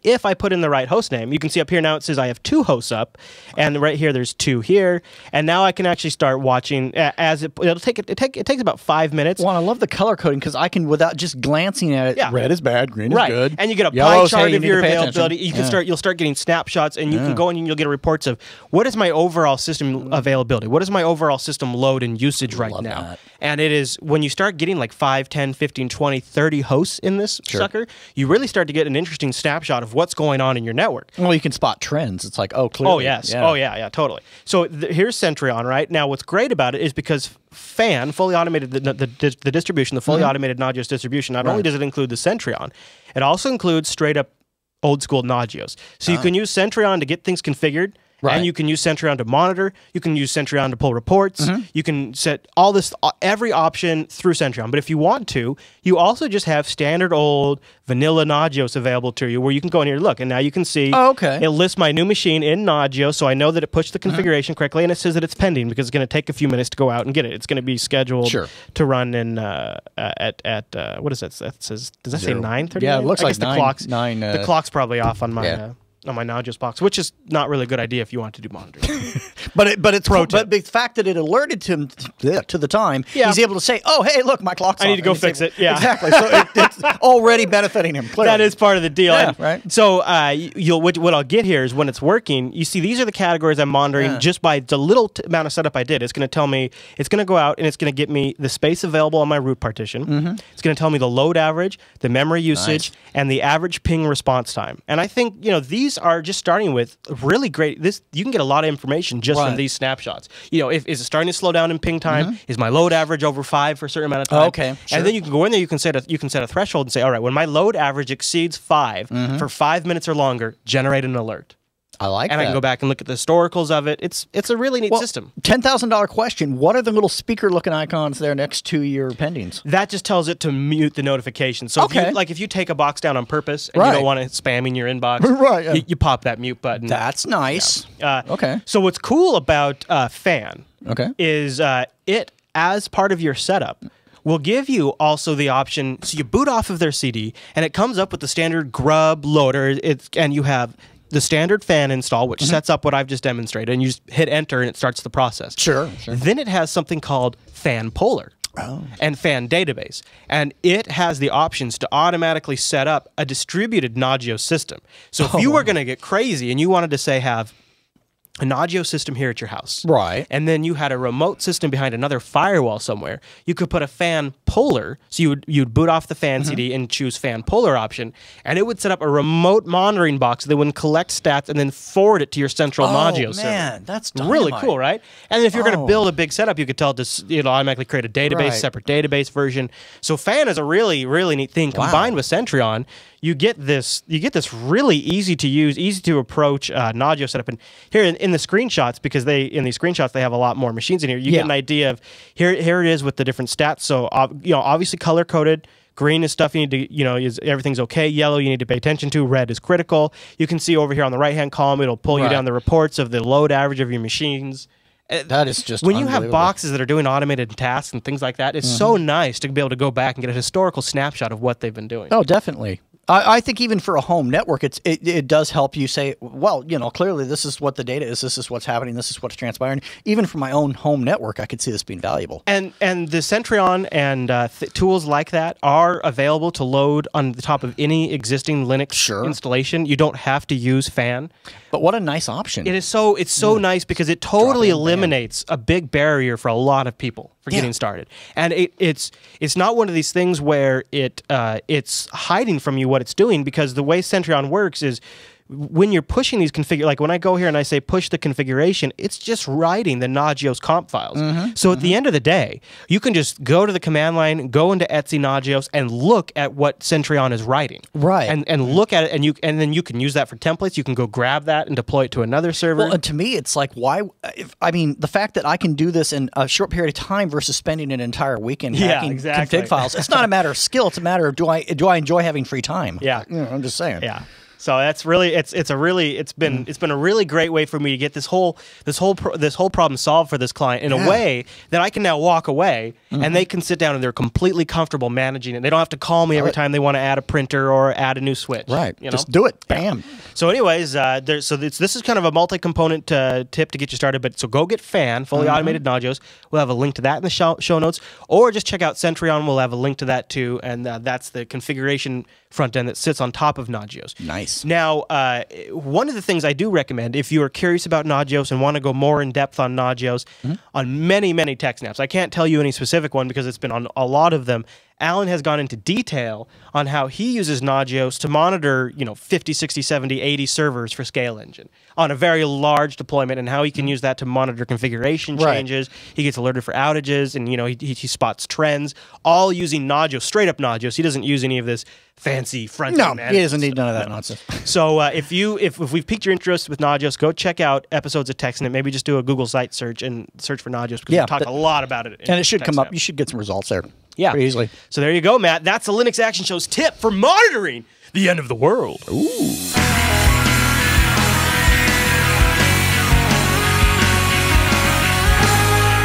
if I put in the right host name, you can see up here now it says I have 2 hosts up, and right here there's 2 here, and now I can actually start watching as it takes about 5 minutes. Well, I love the color coding because I can, without just glancing at it, red is bad, green is good. And you get a Yellow pie chart of your availability. availability. You'll start getting snapshots, and you can go in and you'll get reports of what is my overall system availability, what is my overall system load and usage right now. That. And it is, when you start getting like 5, 10, 15, 20, 30 hosts in this sucker, you really start to get an interesting snapshot of what's going on in your network. Well, you can spot trends. It's like, oh, clearly. Oh, yes. Yeah. Oh, yeah, totally. So here's Centrion, right? Now, what's great about it is because Fan, fully automated, the distribution, the fully automated Nagios distribution, not only does it include the Centrion, it also includes straight up old school Nagios. So you can use Centrion to get things configured. Right. And you can use Centrion to monitor. You can use Centrion to pull reports. You can set all this, every option through Centrion. But if you want to, you also just have standard old vanilla Nagios available to you, where you can go in here and look. And now you can see it lists my new machine in Nagios, so I know that it pushed the configuration correctly, and it says that it's pending because it's going to take a few minutes to go out and get it. It's going to be scheduled to run in at what is that? It says, does that say 9:30? Yeah, it looks like the clock's probably off on my on my Nagios box, which is not really a good idea if you want to do monitoring. but the fact that it alerted him to the time, he's able to say, "Oh, hey, look, my clock's off. I need to go fix it." Yeah, exactly. So it's already benefiting him. Clearly. That is part of the deal. Yeah, right. So what I'll get here is when it's working. You see, these are the categories I'm monitoring just by the little amount of setup I did. It's going to tell me. It's going to go out and it's going to get me the space available on my root partition. It's going to tell me the load average, the memory usage, and the average ping response time. And I think these are just starting with really great. You can get a lot of information just from these snapshots. Is it starting to slow down in ping time? Is my load average over 5 for a certain amount of time? And then you can go in there. You can set a threshold and say, all right, when my load average exceeds 5 for 5 minutes or longer, generate an alert. I like that. And I can go back and look at the historicals of it. It's a really neat system. $10,000 question. What are the little speaker-looking icons there next to your pendings? That just tells it to mute the notifications. So if you take a box down on purpose and you don't want it spamming your inbox, you pop that mute button. That's nice. So what's cool about Fan is it, as part of your setup, will give you also the option, so you boot off of their CD, and it comes up with the standard grub loader, and you have the standard Fan install, which sets up what I've just demonstrated, and you just hit enter and it starts the process. Sure. Then it has something called Fan Polar and Fan Database, and it has the options to automatically set up a distributed Nagios system. So if you were going to get crazy and you wanted to say have a Nagios system here at your house, and then you had a remote system behind another firewall somewhere, you could put a Fan Polar, so you'd boot off the Fan CD and choose Fan Polar option, and it would set up a remote monitoring box that would collect stats and then forward it to your central Nagios server. That's really cool, right? And if you're going to build a big setup, you could tell it to automatically create a database, separate database version. So Fan is a really, really neat thing. Combined with Centrion, you get this really easy to use, easy to approach Nagios setup. And here in the screenshots, because in these screenshots they have a lot more machines in here, you get an idea of here it is with the different stats. So obviously color coded. Green is stuff you need to, everything's okay. Yellow you need to pay attention to. Red is critical. You can see over here on the right-hand column, it'll pull you down the reports of the load average of your machines. That is just when you have boxes that are doing automated tasks and things like that, it's so nice to be able to go back and get a historical snapshot of what they've been doing. Oh, definitely. I think even for a home network, it does help you say, well, clearly this is what the data is, this is what's happening, this is what's transpiring. Even for my own home network, I could see this being valuable. And the Centrion and tools like that are available to load on the top of any existing Linux installation. You don't have to use Fan. But what a nice option. It's so nice because it totally eliminates a big barrier for a lot of people for getting started. And it's not one of these things where it's hiding from you what it's doing, because the way Centrion works is when you're pushing these like when I go here and I say push the configuration, it's just writing the Nagios comp files. So at the end of the day, you can just go to the command line, go into Etsy Nagios, and look at what Centrion is writing. Right. And look at it, and then you can use that for templates. You can go grab that and deploy it to another server. Well, to me, it's like, why? I mean, the fact that I can do this in a short period of time versus spending an entire weekend hacking config files. It's not a matter of skill. It's a matter of do I enjoy having free time? Yeah. I'm just saying. Yeah. So that's really it's been a really great way for me to get this whole problem solved for this client in a way that I can now walk away and they can sit down and they're completely comfortable managing it. They don't have to call me every time they want to add a printer or add a new switch. Right. You know? Just do it. Bam. So anyways, this is kind of a multi-component tip to get you started. But so go get Fan, fully automated Nagios. We'll have a link to that in the show notes, or just check out Centrion. We'll have a link to that too, and that's the configuration front end that sits on top of Nagios. Nice. Now, one of the things I do recommend, if you are curious about Nagios and want to go more in depth on Nagios, on many, many tech snaps, I can't tell you any specific one because it's been on a lot of them. Alan has gone into detail on how he uses Nagios to monitor, 50, 60, 70, 80 servers for Scale Engine on a very large deployment, and how he can use that to monitor configuration changes. He gets alerted for outages, and he spots trends, all using Nagios, straight up Nagios. He doesn't use any of this fancy front end. No, he doesn't need none of that nonsense. So if we've piqued your interest with Nagios, go check out episodes of TechSnap. Maybe just do a Google site search and search for Nagios, because we talk a lot about it. And it should come up. You should get some results there. Yeah. Pretty easily. So there you go, Matt. That's the Linux Action Show's tip for monitoring the end of the world. Ooh.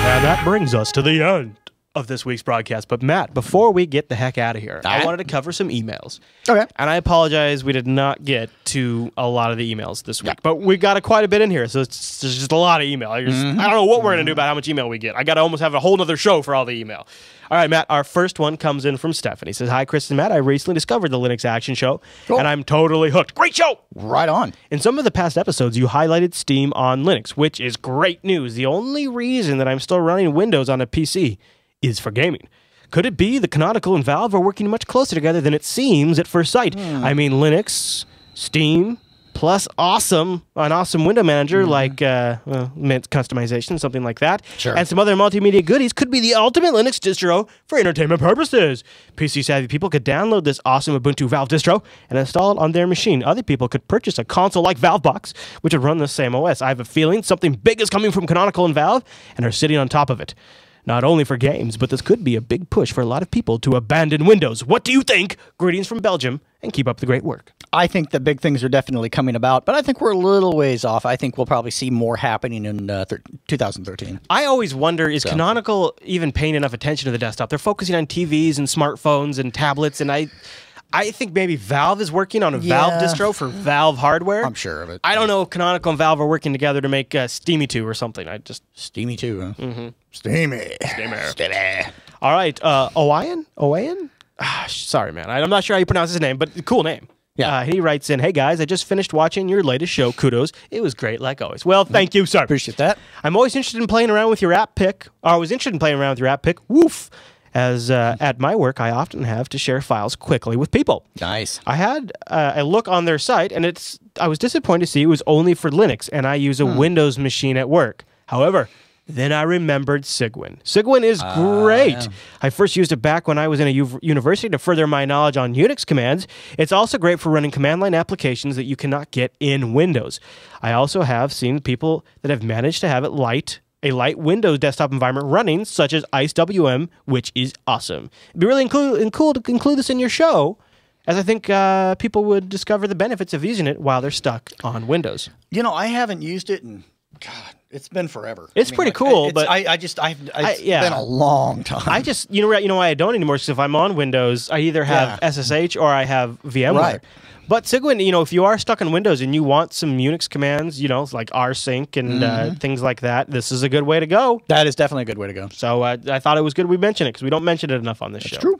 And that brings us to the end of this week's broadcast. But Matt, before we get the heck out of here, I wanted to cover some emails. Okay. And I apologize, we did not get to a lot of the emails this week, but we got quite a bit in here, so there's just a lot of email. I don't know what we're going to do about how much email we get. I got to almost have a whole other show for all the email. All right, Matt, our first one comes in from Stephanie. Says, hi, Chris and Matt. I recently discovered the Linux Action Show, and I'm totally hooked. Great show! Right on. In some of the past episodes, you highlighted Steam on Linux, which is great news. The only reason that I'm still running Windows on a PC is for gaming. Could it be the Canonical and Valve are working much closer together than it seems at first sight? I mean, Linux, Steam, plus an awesome window manager like Mint customization, something like that, and some other multimedia goodies could be the ultimate Linux distro for entertainment purposes. PC-savvy people could download this awesome Ubuntu Valve distro and install it on their machine. Other people could purchase a console like ValveBox, which would run the same OS. I have a feeling something big is coming from Canonical and Valve and are sitting on top of it. Not only for games, but this could be a big push for a lot of people to abandon Windows. What do you think? Greetings from Belgium, and keep up the great work. I think the big things are definitely coming about, but I think we're a little ways off. I think we'll probably see more happening in 2013. I always wonder, is Canonical even paying enough attention to the desktop? They're focusing on TVs and smartphones and tablets, and I think maybe Valve is working on a Valve distro for Valve hardware. I'm sure of it. I don't know if Canonical and Valve are working together to make Steamy 2 or something. Steamy 2, huh? Steamy. All right, Owayan? Sorry, man. I'm not sure how you pronounce his name, but cool name. Yeah. He writes in, hey, guys, I just finished watching your latest show. Kudos. It was great, like always. Well, thank you, sir. Appreciate that. I'm always interested in playing around with your app pick. I was interested in playing around with your app pick. Woof. As at my work, I often have to share files quickly with people. Nice. I had a look on their site, and I was disappointed to see it was only for Linux, and I use a Windows machine at work. However, then I remembered Cygwin. Cygwin is great. Yeah. I first used it back when I was in a university to further my knowledge on Unix commands. It's also great for running command line applications that you cannot get in Windows. I also have seen people that have managed to have it a light Windows desktop environment running, such as IceWM, which is awesome. It'd be really cool to include this in your show, as I think people would discover the benefits of using it while they're stuck on Windows. I haven't used it in, God, it's been forever. It's pretty cool, but it's been a long time. I just, you know why I don't anymore? Because if I'm on Windows, I either have SSH or I have VMware. Right. But Cygwin, if you are stuck on Windows and you want some Unix commands, like rsync and things like that, this is a good way to go. That is definitely a good way to go. So I thought it was good we mentioned it, because we don't mention it enough on this show. True.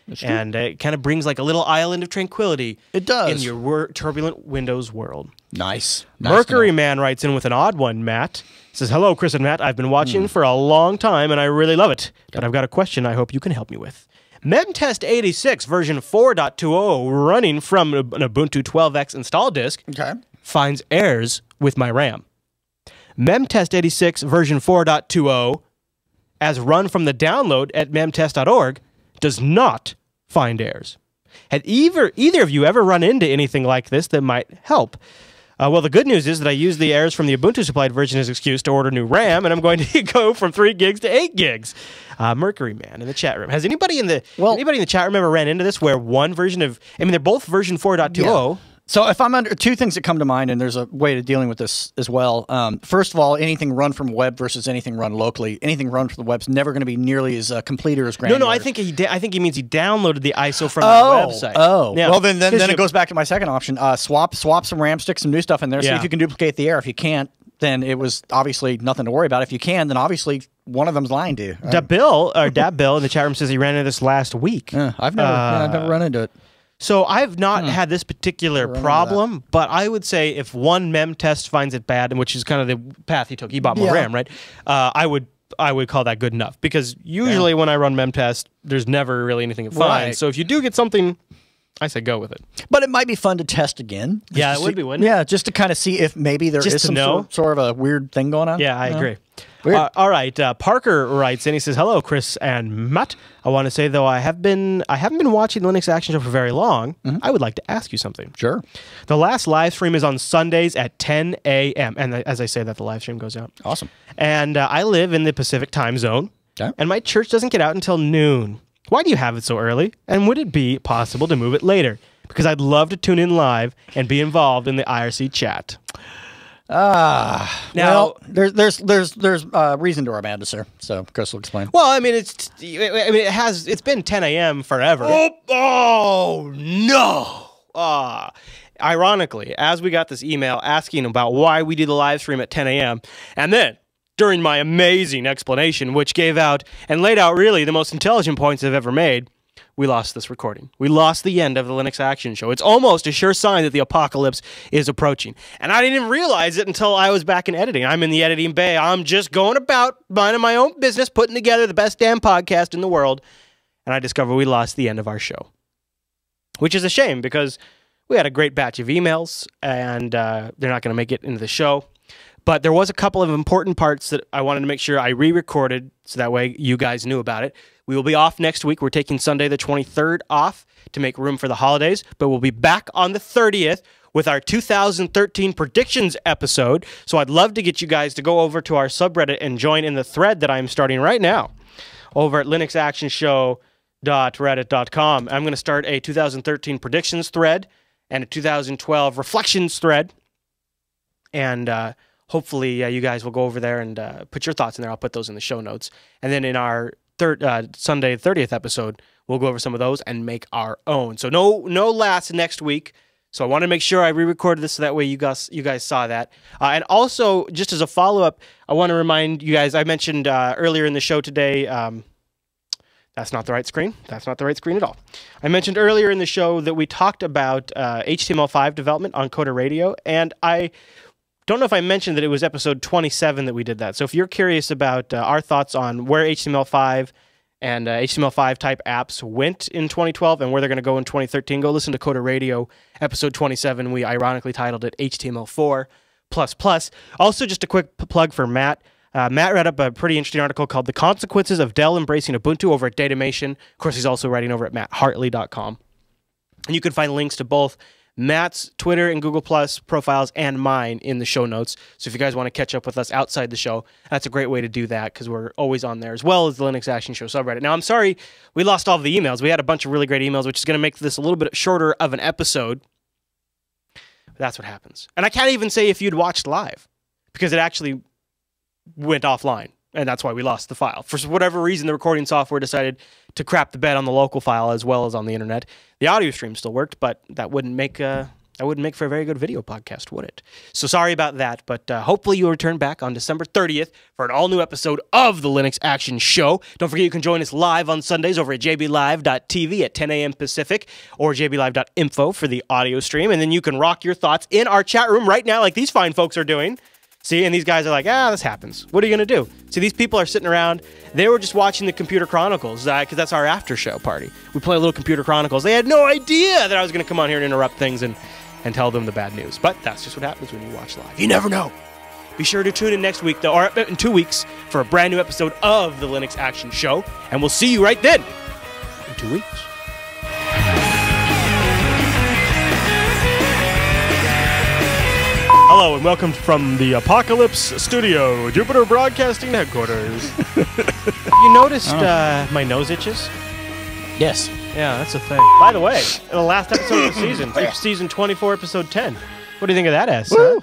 That's true. And it kind of brings like a little island of tranquility. It does. In your turbulent Windows world. Nice. Mercury Man writes in with an odd one, Matt. Says, hello, Chris and Matt. I've been watching for a long time, and I really love it. But I've got a question I hope you can help me with. Memtest 86 version 4.20 running from an Ubuntu 12X install disk finds errors with my RAM. memtest86 version 4.20, as run from the download at memtest.org, does not find errors. Had either of you ever run into anything like this that might help? Well, the good news is that I used the errors from the Ubuntu supplied version as excuse to order new RAM, and I'm going to go from 3 gigs to 8 gigs. Mercury Man in the chat room. Has anybody in the chat room ever ran into this where one version of, I mean, they're both version 4.20. Yeah. So if I'm under, two things that come to mind, and there's a way to dealing with this as well. First of all, anything run from web versus anything run locally. Anything run from the web's never going to be nearly as complete or as granular. No, I think he means he downloaded the ISO from the website. Oh, yeah. Well, then it goes back to my second option. Swap some RAM, stick some new stuff in there, see if you can duplicate the error. If you can't, then it was obviously nothing to worry about. If you can, then obviously one of them's lying to you. Dab Bill in the chat room says he ran into this last week. I've never run into it. So I've not had this particular problem, but I would say if one mem test finds it bad, and which is kind of the path he took, he bought more RAM, right? I would call that good enough, because usually when I run mem test, there's never really anything to find. Right. So if you do get something, I say go with it. But it might be fun to test again. Yeah, it would be, wouldn't it? Yeah, just to kind of see if maybe there is some sort of a weird thing going on. Yeah, I agree. All right, Parker writes in. He says, "Hello, Chris and Matt. I want to say, though, I haven't been watching the Linux Action Show for very long. I would like to ask you something. Sure. The last live stream is on Sundays at 10 a.m. And as I say that, the live stream goes out. Awesome. And I live in the Pacific time zone, and my church doesn't get out until noon. Why do you have it so early? And would it be possible to move it later? Because I'd love to tune in live and be involved in the IRC chat." Now there's reason to our madness, sir. So Chris will explain. Well, I mean, it's been 10 a.m. forever. Oh no! Ironically, as we got this email asking about why we do the live stream at 10 a.m., and then during my amazing explanation, which gave out and laid out really the most intelligent points I've ever made, we lost this recording. We lost the end of the Linux Action Show. It's almost a sure sign that the apocalypse is approaching. And I didn't even realize it until I was back in editing. I'm in the editing bay. I'm just going about minding my own business, putting together the best damn podcast in the world. And I discovered we lost the end of our show, which is a shame because we had a great batch of emails, and they're not going to make it into the show. But there was a couple of important parts that I wanted to make sure I re-recorded so that way you guys knew about it. We will be off next week. We're taking Sunday the 23rd off to make room for the holidays, but we'll be back on the 30th with our 2013 predictions episode. So I'd love to get you guys to go over to our subreddit and join in the thread that I'm starting right now over at linuxactionshow.reddit.com. I'm going to start a 2013 predictions thread and a 2012 reflections thread. And hopefully you guys will go over there and put your thoughts in there. I'll put those in the show notes. And then in our Sunday 30th episode, we'll go over some of those and make our own. So no last next week. So I want to make sure I re-recorded this so that way you guys saw that. And also, just as a follow-up, I want to remind you guys, I mentioned earlier in the show today, that's not the right screen. That's not the right screen at all. I mentioned earlier in the show that we talked about HTML5 development on Coder Radio, and I don't know if I mentioned that it was episode 27 that we did that. So if you're curious about our thoughts on where HTML5 and HTML5 type apps went in 2012 and where they're going to go in 2013, go listen to Coder Radio episode 27. We ironically titled it HTML4++. Also, just a quick plug for Matt. Matt read up a pretty interesting article called The Consequences of Dell Embracing Ubuntu over at Datamation. Of course, he's also writing over at matthartley.com. And you can find links to both Matt's Twitter and Google Plus profiles and mine in the show notes. So if you guys want to catch up with us outside the show, that's a great way to do that because we're always on there, as well as the Linux Action Show subreddit. Now, I'm sorry we lost all of the emails. We had a bunch of really great emails, which is going to make this a little bit shorter of an episode. But that's what happens. And I can't even say if you'd watched live because it actually went offline. And that's why we lost the file. For whatever reason, the recording software decided to crap the bed on the local file as well as on the internet. The audio stream still worked, but that wouldn't make for a very good video podcast, would it? So sorry about that, but hopefully you'll return back on December 30th for an all-new episode of the Linux Action Show. Don't forget you can join us live on Sundays over at jblive.tv at 10 a.m. Pacific or jblive.info for the audio stream, and then you can rock your thoughts in our chat room right now like these fine folks are doing. See, and these guys are like, this happens. What are you going to do? See, these people are sitting around. They were just watching the Computer Chronicles because that's our after show party. We play a little Computer Chronicles. They had no idea that I was going to come on here and interrupt things and and tell them the bad news. But that's just what happens when you watch live. You never know. Be sure to tune in next week, though, or in 2 weeks, for a brand new episode of the Linux Action Show. And we'll see you right then in 2 weeks. Hello, and welcome from the Apocalypse Studio, Jupiter Broadcasting Headquarters. You noticed my nose itches? Yes. Yeah, that's a thing. By the way, in the last episode of the season, season 24, episode 10, what do you think of that, S? Woo!